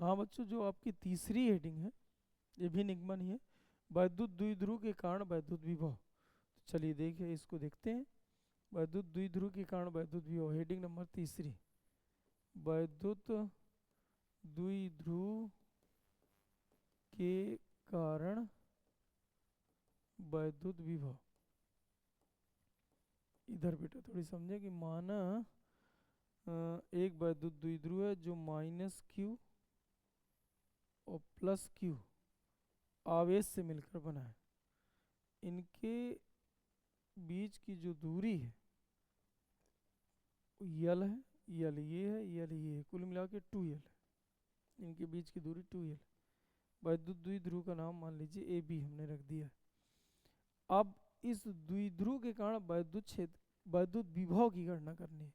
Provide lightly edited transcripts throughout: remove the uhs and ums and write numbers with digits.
हाँ बच्चों, जो आपकी तीसरी हेडिंग है ये भी निगमन ही है, वैद्युत द्विध्रुव के कारण वैद्युत विभव। तो चलिए देखिए, इसको देखते हैं। वैद्युत द्विध्रुव के कारण वैद्युत विभव, हेडिंग नंबर तीसरी, वैद्युत द्विध्रुव के कारण वैद्युत विभव। इधर बेटा थोड़ी समझे कि माना एक वैद्युत द्विध्रुव है जो -q और +q आवेश से मिलकर बना है। इनके बीच की जो दूरी है यल है, यल ये है, यल ये है, कुल मिला के 2l है। इनके बीच की दूरी 2l। वैद्युत द्विध्रुव का नाम मान लीजिए AB हमने रख दिया है। अब इस द्विध्रुव के कारण वैद्युत क्षेत्र, वैद्युत विभव की गणना करनी है।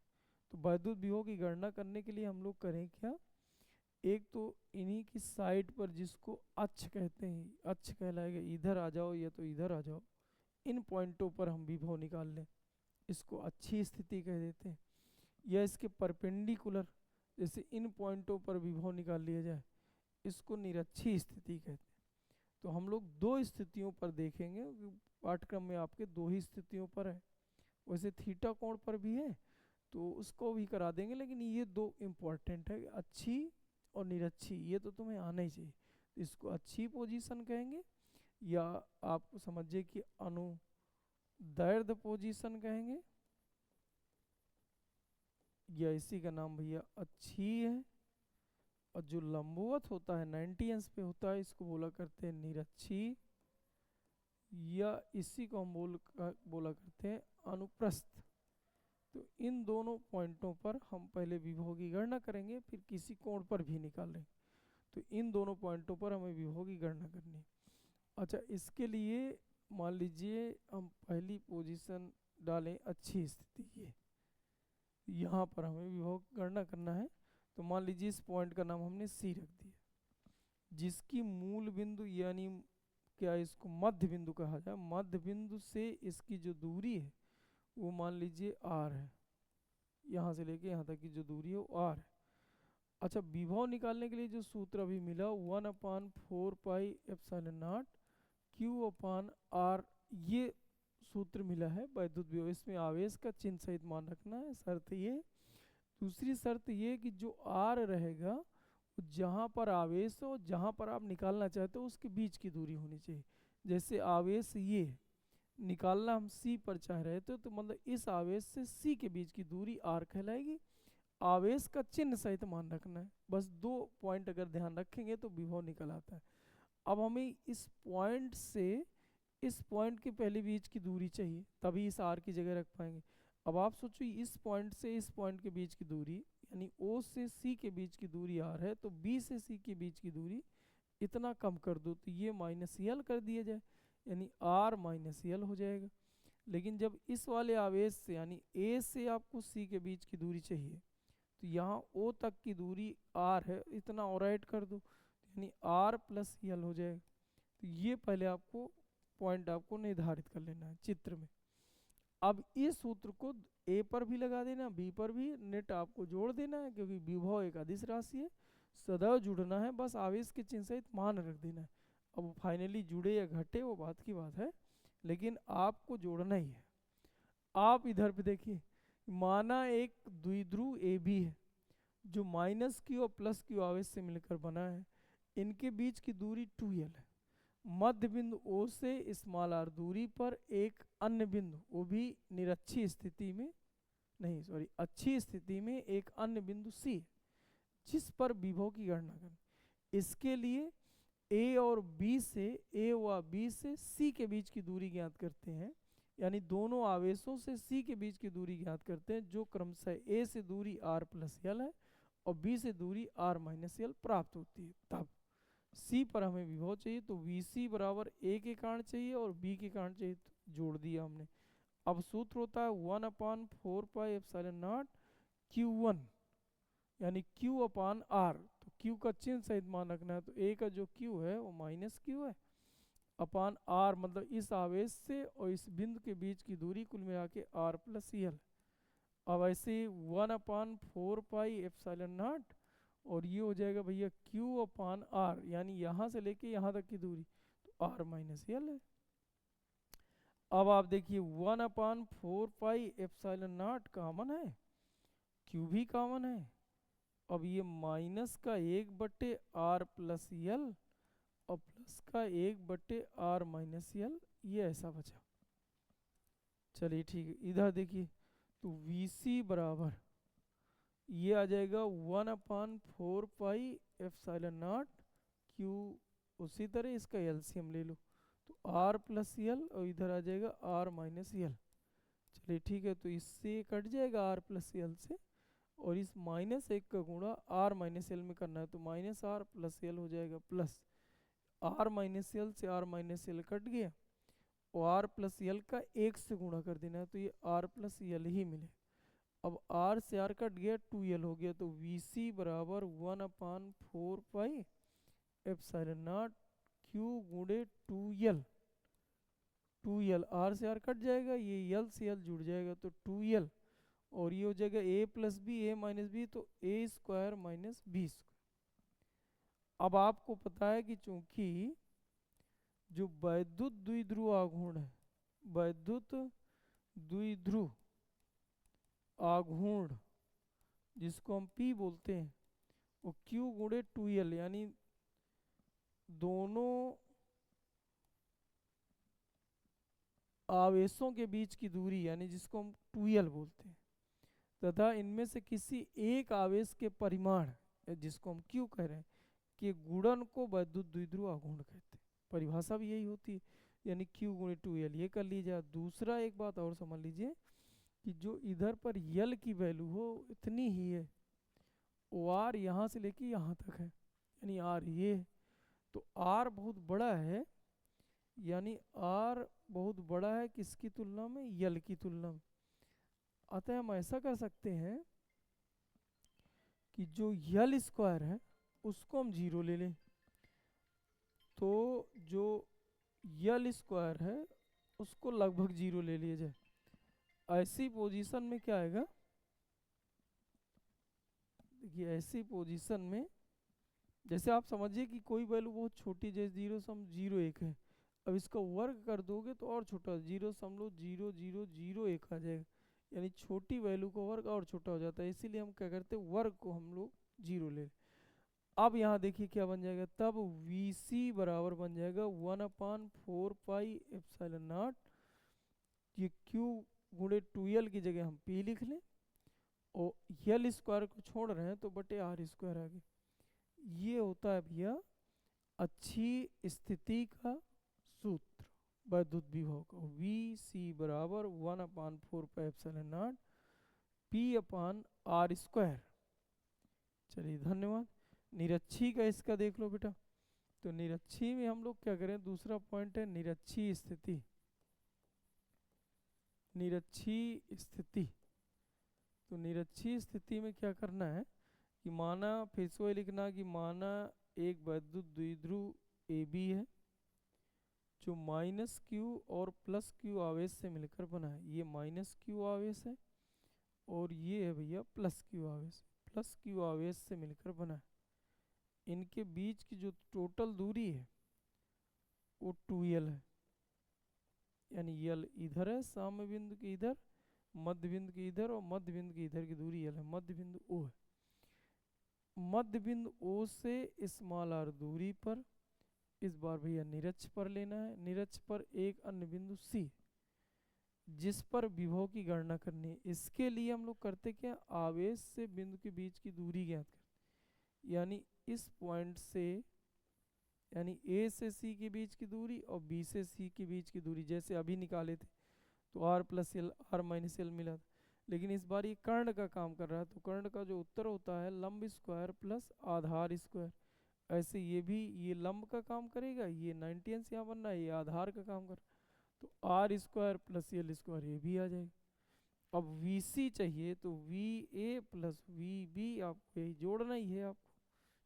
तो वैद्युत विभव की गणना करने के लिए हम लोग करें क्या, एक तो इन्हीं की साइड पर, जिसको अक्ष कहते हैं, अक्ष कहलाएगा, इधर आ जाओ या तो इधर आ जाओ, इन पॉइंटों पर हम विभव निकाल लें। इसको अच्छी स्थिति कह देते हैं। या इसके परपेंडिकुलर, जैसे इन पॉइंटों पर विभव निकाल लिया जाए, इसको निरक्षी स्थिति कहते हैं। तो हम लोग दो स्थितियों पर देखेंगे, पाठ्यक्रम में आपके दो ही स्थितियों पर है। वैसे थीटा कोण पर भी है तो उसको भी करा देंगे, लेकिन ये दो इम्पोर्टेंट है, अच्छी और निरक्षी, ये तो तुम्हें आना ही चाहिए। तो इसको अच्छी पोजीशन कहेंगे, या आप समझिए कि अनुदैर्ध्य पोजीशन कहेंगे, या इसी का नाम भैया अच्छी है। और जो लंबवत होता है 90 अंश पे होता है, इसको बोला करते हैं निरक्षी, या इसी को हम बोला करते हैं अनुप्रस्थ। तो इन दोनों पॉइंटों पर हम पहले विभव की गणना करेंगे, फिर किसी कोण पर भी निकालेंगे। तो इन दोनों पॉइंटों पर हमें विभव की गणना करनी है। अच्छा, इसके लिए मान लीजिए हम पहली पोजीशन डालें अच्छी स्थिति, ये यहाँ पर हमें विभव की गणना करना है। तो मान लीजिए इस पॉइंट का नाम हमने C रख दिया, जिसकी मूल बिंदु यानी क्या इसको मध्य बिंदु कहा जाए, मध्य बिंदु से इसकी जो दूरी है वो मान लीजिए R है। यहाँ से लेके यहाँ तक की जो दूरी है वो R है। अच्छा, विभव निकालने के लिए जो सूत्र अभी मिला 1/4πε0 Q/R, ये सूत्र मिला है वैद्युत विभव। इसमें आवेश का चिन्ह सहित मान रखना है, शर्त ये। दूसरी शर्त ये कि जो R रहेगा जहाँ पर आवेश हो, जहाँ पर आप निकालना चाहते हो उसके बीच की दूरी होनी चाहिए। जैसे आवेश ये निकालना हम C पर चाह रहे थे, तो मतलब इस आवेश से C के बीच की दूरी R कहलाएगी। आवेश का चिन्ह सहित मान रखना है, बस दो पॉइंट अगर ध्यान रखेंगे तो विभव निकल आता है। अब हमें इस पॉइंट से इस पॉइंट के पहले बीच की दूरी चाहिए, तभी इस R की जगह रख पाएंगे। अब आप सोचो इस पॉइंट से इस पॉइंट के बीच की दूरी, यानी O से C के बीच की दूरी R है, तो B से C के बीच की दूरी इतना कम कर दो तो ये -L कर दिया जाए, यानी R -L हो जाएगा। लेकिन जब इस वाले आवेश से यानी A से आपको C के बीच की दूरी चाहिए, तो यहाँ O तक की दूरी R है, इतना और ऐड कर दो, यानी R + L हो जाएगा। तो ये पहले आपको पॉइंट आपको निर्धारित कर लेना है चित्र में। अब इस सूत्र को A पर भी लगा देना, B पर भी, नेट आपको जोड़ देना है, क्योंकि विभव एक अदिश राशि है, सदैव जुड़ना है, बस आवेश के चिन्ह सहित मान रख देना है। अब फाइनली जुड़े या घटे वो बात की बात है, लेकिन आपको जोड़ना ही है। आप इधर पे देखिए, माना एक द्विध्रुव AB है जो -Q और +Q आवेश से मिलकर बना है। इनके बीच की दूरी 2l है। मध्य बिंदु O से r दूरी पर एक अन्य बिंदु, वो भी निरक्षी स्थिति में, नहीं सॉरी अच्छी स्थिति में, एक अन्य बिंदु C है, जिस पर विभव की गणना करें। इसके लिए A और B से, A व B से C के बीच की दूरी ज्ञात करते हैं, यानी दोनों आवेशों से C के बीच की दूरी ज्ञात करते हैं, जो क्रमशः A से दूरी R + L है और B से दूरी R - L प्राप्त होती है। तब C पर हमें विभव चाहिए, तो VC बराबर A के कारण चाहिए और B के कारण चाहिए, तो जोड़ दिया हमने। अब सूत्र होता है 1/4πε0 Q1, यानी Q/R। तो Q का चिन्ह सहित मान रखना है, तो A का जो Q है वो -Q है, अपान R मतलब इस आवेश से और इस बिंदु के बीच की दूरी कुल मिला के R + L। अब ऐसे 1/4πε0 और ये हो जाएगा भैया क्यू अपान आर, यानी यहाँ से लेके यहाँ तक की दूरी, तो आर माइनस एल है। अब आप देखिए 1/4 पाई एप्सिलॉन नॉट कॉमन है, क्यू भी कॉमन है। अब ये माइनस का 1/r प्लस यल और प्लस का 1/r माइनस यल, ये ऐसा बचा। चलिए ठीक है, इधर देखिए तो Vc बराबर ये आ जाएगा 1/4 पाई एप्सिलॉन नॉट क्यू, उसी तरह इसका एलसीएम ले लो तो r प्लस यल और इधर आ जाएगा r माइनस यल। चलिए ठीक है, तो इससे कट जाएगा r प्लस यल से, और इस -1 का गुणा r माइनस यल में करना है, तो माइनस आर प्लस यल हो जाएगा प्लस r माइनस यल से r माइनस यल कट गया, और r प्लस यल का 1 से गुणा कर देना है, तो ये r प्लस यल ही मिले। अब r से r कट गया, 2l हो गया, तो Vc बराबर 1/4 पाई एप्सिलॉन नॉट क्यू गुणे 2l, 2l r से r कट जाएगा, ये l से l जुड़ जाएगा, तो 2l, और ये हो जाएगा a plus B A minus B, तो a square minus B square. अब आपको पता है कि चूंकि जो वैद्युत द्विध्रुव आघूर्ण है, वैद्युत द्विध्रुव आघूर्ण जिसको हम P बोलते हैं, वो Q गुणे 2l, यानी दोनों आवेशों के बीच की दूरी, यानी जिसको हम 2l बोलते हैं, तथा इनमें से किसी एक आवेश के परिमाण, जिसको हम Q कह रहे हैं, के गुणन को वैद्युत द्विध्रुव आघूर्ण कहते हैं। परिभाषा भी यही होती है, यानी Q गुणे 2l, ये कर लीजिए। दूसरा एक बात और समझ लीजिए कि जो इधर पर यल की वैल्यू हो इतनी ही है, ओ आर यहाँ से लेके यहाँ तक है, यानी आर ये है, तो आर बहुत बड़ा है, यानी आर बहुत बड़ा है किसकी तुलना में, यल की तुलना में। अतः हम ऐसा कर सकते हैं कि जो यल स्क्वायर है उसको हम 0 ले लें, तो जो यल स्क्वायर है उसको लगभग 0 ले लिया जाए। ऐसी पोजीशन में क्या आएगा, देखिए ऐसी पोजीशन में जैसे आप समझिए कि कोई वैल्यू बहुत छोटी, जैसे 0.01 है, अब इसका वर्ग कर दोगे तो और छोटा 0.0001 आ जाएगा, यानी छोटी वैल्यू का वर्ग और छोटा हो जाता है, इसीलिए हम क्या करते हैं वर्ग को हम लोग 0 ले। अब यहाँ देखिए क्या बन जाएगा, तब Vc बराबर बन जाएगा 1/4 पाई एप्सिलॉन नॉट, ये Q गुणे 2l की जगह हम P लिख लें, और यल स्क्वायर को छोड़ रहे हैं तो बटे आर स्क्वायर आ गया। ये होता है भैया अच्छी स्थिति का सूत्र वैद्युत विभव का, Vc बराबर 1/4 पाई एप्सिलॉन नॉट P/r²। चलिए धन्यवाद। निरक्षी का इसका देख लो बेटा, तो निरक्षी में हम लोग क्या करें, दूसरा पॉइंट है निरक्षी स्थिति। निरक्षी स्थिति, तो निरक्षी स्थिति में क्या करना है कि माना, फिर से वही लिखना कि माना एक वैद्युत द्विध्रुव AB है जो -q और +q आवेश से मिलकर बना है। ये -q आवेश है और ये है भैया +q आवेश, +q आवेश से मिलकर बना है। इनके बीच की जो टोटल दूरी है वो 2l है, यानी यल इधर है, साम्य बिंदु के इधर, मध्य बिंदु के इधर, और मध्य बिंदु के इधर की दूरी यल है, मध्य बिंदु O है। मध्य बिंदु O से स्मॉल r दूरी पर, इस बार भैया निरक्ष पर लेना है, निरक्ष पर एक अन्य बिंदु C जिस पर विभव की गणना करनी है। इसके लिए हम लोग करते क्या, आवेश से बिंदु के बीच की दूरी ज्ञात करते, यानी इस पॉइंट से, यानी A से C के बीच की दूरी और B से C के बीच की दूरी, जैसे अभी निकाले थे तो r plus L r minus L मिला था, लेकिन इस बार ये कर्ण का काम कर रहा है, तो कर्ण का जो उत्तर होता है लंब स्क्वायर प्लस आधार स्क्वायर। ऐसे ये भी, ये लंब का काम करेगा, ये 90 अंश यहाँ बनना है, ये आधार का काम कर, तो R square plus L square ये भी आ जाएगा। अब Vc चाहिए तो Va प्लस Vb आपको यही जोड़ना ही है आपको,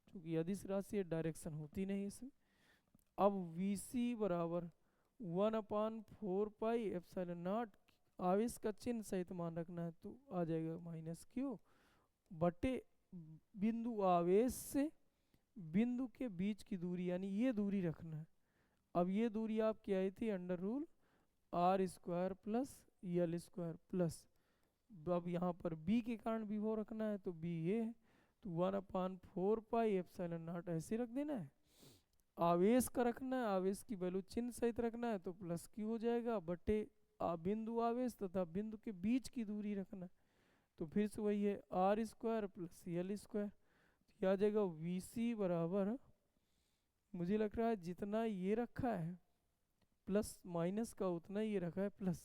क्योंकि अदिश राशि है, डायरेक्शन होती नहीं इसमें। अब Vc बराबर 1/4 पाई एप्सिलॉन नॉट, आवेश का चिन्ह सहित मान रखना है, तो आ जाएगा -q बटे बिंदु आवेश से बिंदु के बीच की दूरी, यानी ये दूरी रखना है। अब ये दूरी आपकी आई थी under root R square plus L square plus, अब यहाँ पर b के कारण विभव रखना है तो b ये है, तो 1/4πε0 ऐसे रख देना है। आवेश का रखना है, आवेश की वैल्यू चिन्ह सहित रखना है तो प्लस q हो जाएगा बटे बिंदु आवेश तथा बिंदु के बीच की दूरी रखना है, तो फिर से वही है R square plus L square, तो आ जाएगा VC बराबर, मुझे लग रहा है जितना ये रखा है प्लस माइनस का उतना ये रखा है प्लस,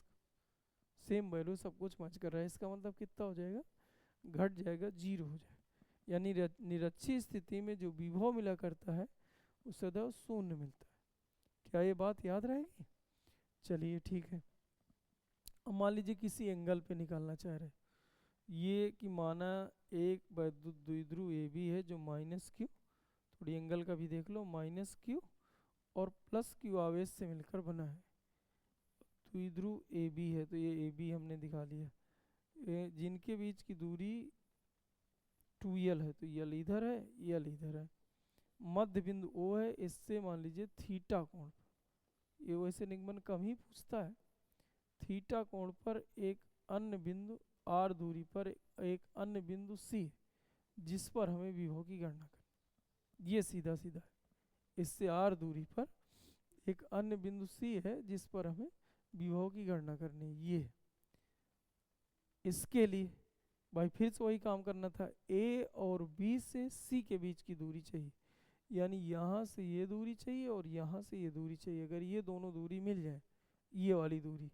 सेम वैल्यू सब कुछ मैच कर रहा है। इसका मतलब कितना हो जाएगा, घट जाएगा, 0 हो जाएगा, यानी निरक्षीय स्थिति में जो विभव मिला करता है वो सदैव शून्य मिलता है। क्या ये बात याद रहेगी? चलिए ठीक है। अब मान लीजिए किसी एंगल पे निकालना चाह रहे, ये कि माना एक वैद्युत द्विध्रुव ए बी है जो माइनस क्यू, थोड़ी एंगल का भी देख लो, माइनस क्यू और प्लस क्यू आवेश से मिलकर बना है। द्विध्रुव ए बी है तो ये ए बी हमने दिखा लिया, जिनके बीच की दूरी 2l है, तो यल इधर है यल इधर है, मध्य बिंदु O है, इससे मान लीजिए थीटा कोण, ये वैसे निगमन कम ही पूछता है, थीटा कोण पर एक अन्य बिंदु r दूरी पर एक अन्य बिंदु C जिस पर हमें विभव की गणना करनी, ये सीधा सीधा है, इससे r दूरी पर एक अन्य बिंदु C है जिस पर हमें विभव की गणना करनी है। ये इसके लिए भाई फिर से वही काम करना था, A और B से C के बीच की दूरी चाहिए, यानी यहाँ से ये दूरी चाहिए और यहाँ से ये दूरी चाहिए। अगर ये दोनों दूरी मिल जाए, ये वाली दूरी,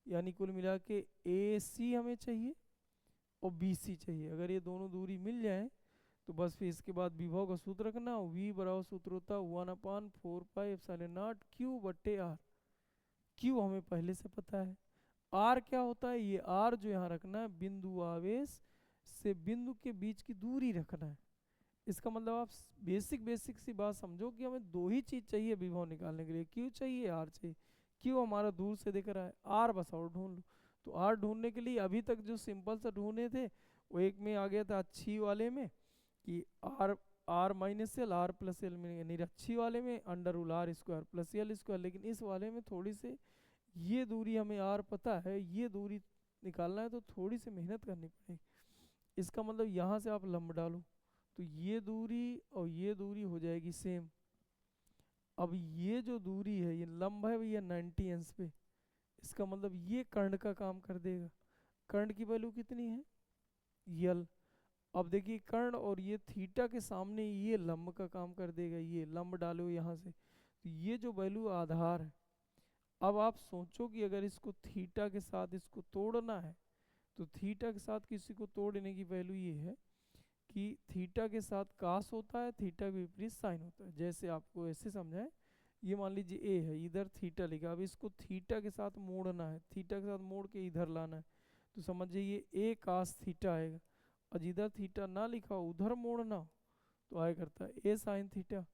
यानी कुल मिला के AC हमें चाहिए और BC चाहिए, अगर ये दोनों दूरी मिल जाए तो बस फिर इसके बाद विभव का सूत्र रखना, V बराबर सूत्र होता है 1/4πε0 Q बट्टे R, Q हमें पहले से पता है, R क्या होता है, ये R जो यहाँ रखना है बिंदु आवेश से बिंदु के बीच की दूरी रखना है। इसका मतलब आप बेसिक सी बात समझो कि हमें दो ही चीज चाहिए विभव निकालने के लिए, Q चाहिए R चाहिए। Q हमारा दूर से दिख रहा है, R बस और ढूंढ लो, तो R ढूंढने के लिए अभी तक जो सिंपल सा ढूंढे थे वो एक में आ गया था अच्छी वाले में कि R minus L R plus L में, यानी अच्छी वाले में under rule R square plus L square, लेकिन इस वाले में थोड़ी से ये दूरी हमें R पता है, ये दूरी निकालना है तो थोड़ी सी मेहनत करनी पड़ेगी। इसका मतलब यहाँ से आप लंब डालो तो ये दूरी और ये दूरी हो जाएगी सेम। अब ये जो दूरी है ये लंब है भैया 90 अंश पे, इसका मतलब ये कर्ण का काम कर देगा। कर्ण की वैल्यू कितनी है, यल। अब देखिए कर्ण और ये थीटा के सामने ये लंब का काम कर देगा, ये लंब डालो यहाँ से, तो ये जो वैल्यू आधार है। अब आप सोचो कि अगर इसको थीटा के साथ इसको तोड़ना है तो थीटा के साथ किसी को तोड़ने की वैल्यू ये है कि थीटा के साथ कास होता है, थीटा के विपरीत साइन होता है। जैसे आपको ऐसे समझाएं, ये मान लीजिए ए है, इधर थीटा लिखा, अब इसको थीटा के साथ मोड़ना है, थीटा के साथ मोड़ के इधर लाना है, तो समझिए ये ए कास थीटा आएगा, और जिधर थीटा ना लिखा हो उधर मोड़ना हो तो आया करता है ए साइन थीटा,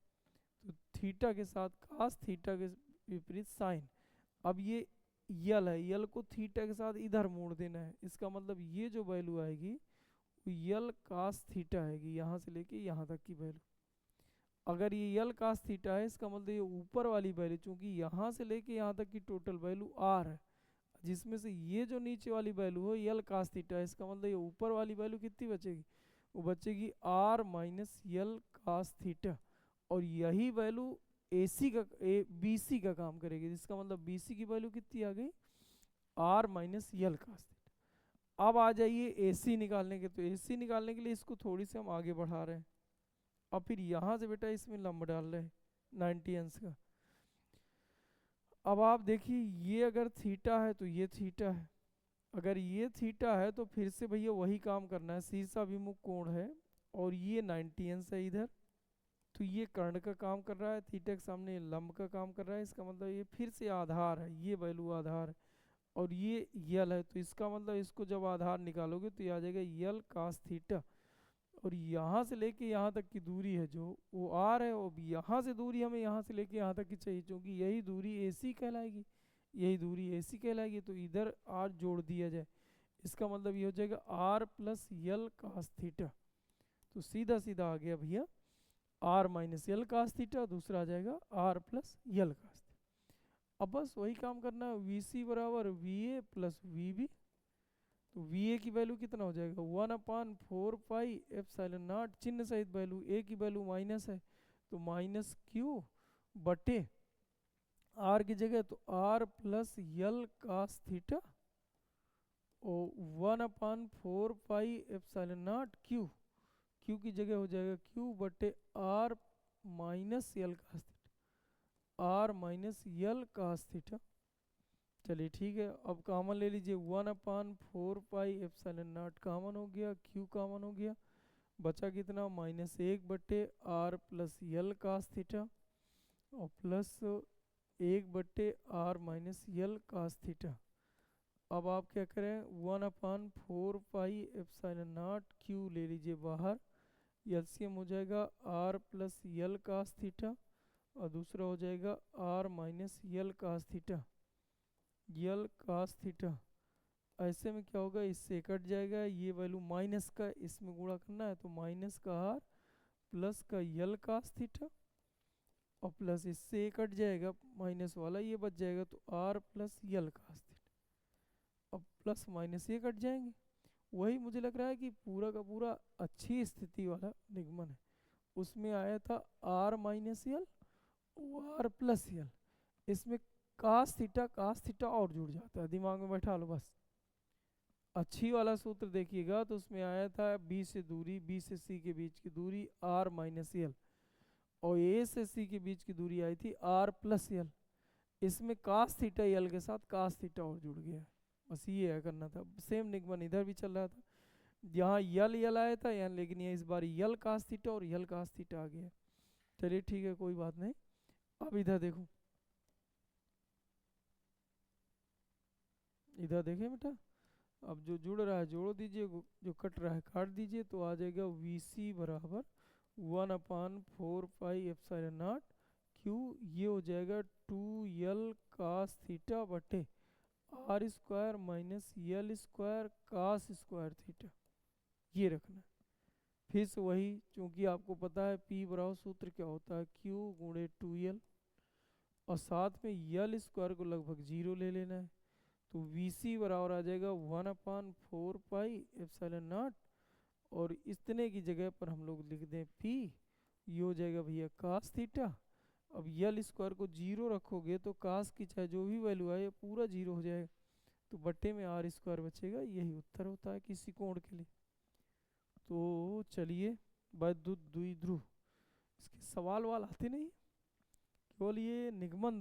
तो थीटा के साथ कास, थीटा के विपरीत साइन। अब ये यल है, यल को थीटा के साथ इधर मोड़ देना है, इसका मतलब ये जो वैल्यू आएगी वो यल कास थीटा आएगी, यहाँ से लेके यहाँ तक की वैल्यू। अगर ये यल कास थीटा है इसका मतलब ये ऊपर वाली वैल्यू, चूंकि यहाँ से लेके यहाँ तक की टोटल वैल्यू आर है, जिसमें से ये जो नीचे वाली वैल्यू हो यल कास थीटा है, इसका मतलब ये ऊपर वाली वैल्यू कितनी बचेगी, वो बचेगी R minus L cos theta, और यही वैल्यू AC का BC का काम करेगी, जिसका मतलब BC की वैल्यू कितनी आ गई, R minus L cos theta. अब आ जाइए AC निकालने के, तो AC निकालने के लिए इसको थोड़ी सी हम आगे बढ़ा रहे हैं, अब फिर यहाँ से बेटा इसमें लंब डाल रहे हैं 90 अंश का। अब आप देखिए ये अगर थीटा है तो ये थीटा है, अगर ये थीटा है तो फिर से भैया वही काम करना है, शीर्षाभिमुख कोण है और ये 90 अंश है इधर, तो ये कर्ण का काम कर रहा है, थीटा के सामने लंब का काम कर रहा है, इसका मतलब ये फिर से आधार है, ये वैल्यू आधार है और ये यल है, तो इसका मतलब इसको जब आधार निकालोगे तो ये आ जाएगा यल कास थीटा, और यहाँ से लेके यहाँ तक की दूरी है जो वो आर है, और यहाँ से दूरी हमें यहाँ से लेके यहाँ तक की चाहिए, क्योंकि यही दूरी AC कहलाएगी, यही दूरी AC कहलाएगी, तो इधर आर जोड़ दिया जाए, इसका मतलब ये हो जाएगा R plus L cos theta, तो सीधा सीधा आ गया भैया R minus L cos theta, दूसरा आ जाएगा R plus L cos theta. अब बस वही काम करना है, वी सी बराबर V A plus V B. तो वी ए की वैल्यू कितना हो जाएगा 1/4 पाई एप्सिलॉन नॉट, चिन्ह सहित वैल्यू, ए की वैल्यू माइनस है तो माइनस क्यू बटे आर की जगह तो R plus L cos theta और 1/4 pi epsilon naught Q, Q की जगह हो जाएगा क्यू बटे R minus L cos theta, R minus L cos theta. चलिए ठीक है, अब कॉमन ले लीजिए 1/4 पाई एप्सिलॉन नॉट कॉमन हो गया, क्यू कॉमन हो गया, बचा कितना -1 बटे R plus L cos theta और प्लस 1 बटे R minus L cos theta. अब आप क्या करें 1/4 पाई एप्सिलॉन नॉट क्यू ले लीजिए बाहर, एलसीएम हो जाएगा R plus L cos theta और दूसरा हो जाएगा R minus L cos theta, L cos theta. ऐसे में क्या होगा, इससे कट जाएगा, ये वैल्यू माइनस का इसमें गुणा करना है तो माइनस का आर प्लस का यल कास थीटा और प्लस इससे कट जाएगा माइनस वाला, ये बच जाएगा तो R plus L cos theta. अब प्लस माइनस ये कट जाएंगे, वही मुझे लग रहा है कि पूरा का पूरा अच्छी स्थिति वाला निगमन है। उसमें आया था R minus L R plus L, इसमें कास थीटा और जुड़ जाता है, दिमाग में बैठा लो बस। अच्छी वाला सूत्र देखिएगा तो उसमें आया था बी से दूरी, बी से सी के बीच की दूरी आर माइनस यल और ए से सी के बीच की दूरी आई थी आर प्लस यल। इसमें कास थीटा यल के साथ कास थीटा और जुड़ गया है, बस ये है करना था। सेम निगमन इधर भी चल रहा था, यहाँ यल यल आया था यहाँ, लेकिन ये इस बार यल कास थीटा और यल कास थीटा आ गया। चलिए ठीक है, कोई बात नहीं। अब इधर देखो, इधर देखें बेटा, अब जो जुड़ रहा है जोड़ दीजिए, जो कट रहा है काट दीजिए, तो आ जाएगा वी सी बराबर 1/4 पाई एप्सिलॉन नॉट क्यू, ये हो जाएगा 2 यल कास थीटा बटे R square minus L square cos square theta, ये रखना है। फिर से वही, चूंकि आपको पता है पी बराबर सूत्र क्या होता है क्यू गुणे 2l और साथ में यल स्क्वायर को लगभग 0 ले लेना है, तो वी सी बराबर आ जाएगा 1/4 पाई एप्सिलॉन नॉट और इतने की जगह पर हम लोग लिख दें पी, ये हो जाएगा भैया कास थीटा। अब यल स्क्वायर को 0 रखोगे तो कास की चाहे जो भी वैल्यू है ये पूरा 0 हो जाएगा, तो बट्टे में आर स्क्वायर बचेगा, यही उत्तर होता है किसी कोण के लिए। तो चलिए, वैद्युत द्विध्रुव इसके सवाल वाल आते नहीं, केवल ये निगमन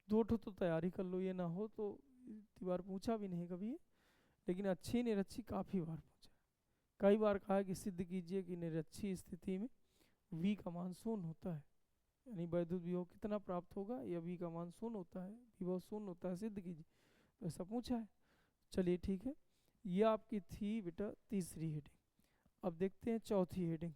दो ठो तो तैयारी कर लो, ये ना हो तो इतनी बार पूछा भी नहीं कभी, लेकिन अच्छी निरक्षी काफ़ी बार पूछा, कई बार कहा है कि सिद्ध कीजिए कि निरक्षी स्थिति में v का मान शून्य होता है, यानी वैद्युत विभव कितना प्राप्त होगा, या v का मान शून्य होता है, विभव शून्य होता है, सिद्ध कीजिए, तो ऐसा पूछा है। चलिए ठीक है, ये आपकी थी बेटा तीसरी हेडिंग। अब देखते हैं चौथी हेडिंग।